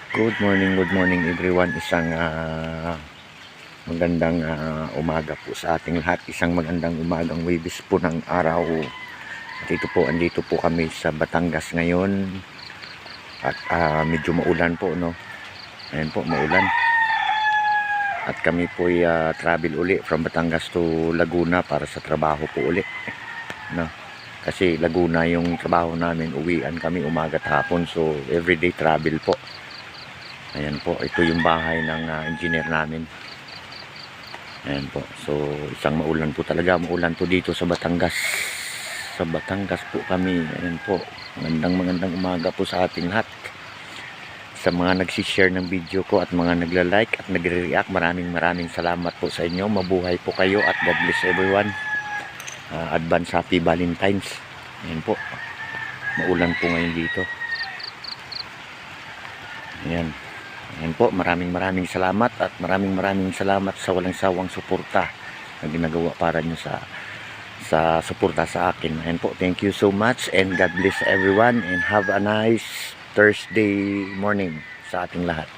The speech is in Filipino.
Good morning everyone. Isang magandang umaga po sa ating lahat. Isang magandang umagang Huwebes po ng araw. Andito po kami sa Batangas ngayon. At medyo maulan po, no? Ayan po, maulan. At kami po ay travel uli from Batangas to Laguna para sa trabaho po uli, no? Kasi Laguna yung trabaho namin, uwian kami umaga at hapon, so everyday travel po. Ayan po, ito yung bahay ng engineer namin. Ayan po, so isang maulan po talaga, maulan po dito sa Batangas. Sa Batangas po kami. Ayan po, magandang umaga po sa ating lahat. Sa mga nagsishare ng video ko at mga nagla-like at nagre-react, maraming salamat po sa inyo. Mabuhay po kayo at God bless everyone. Advance Happy Valentine's. Ayan po, maulan po ngayon dito. Ayan. Ayan po, maraming salamat at maraming salamat sa walang sawang suporta na ginagawa para nyo sa suporta sa akin. Ayan po, thank you so much and God bless everyone and have a nice Thursday morning sa ating lahat.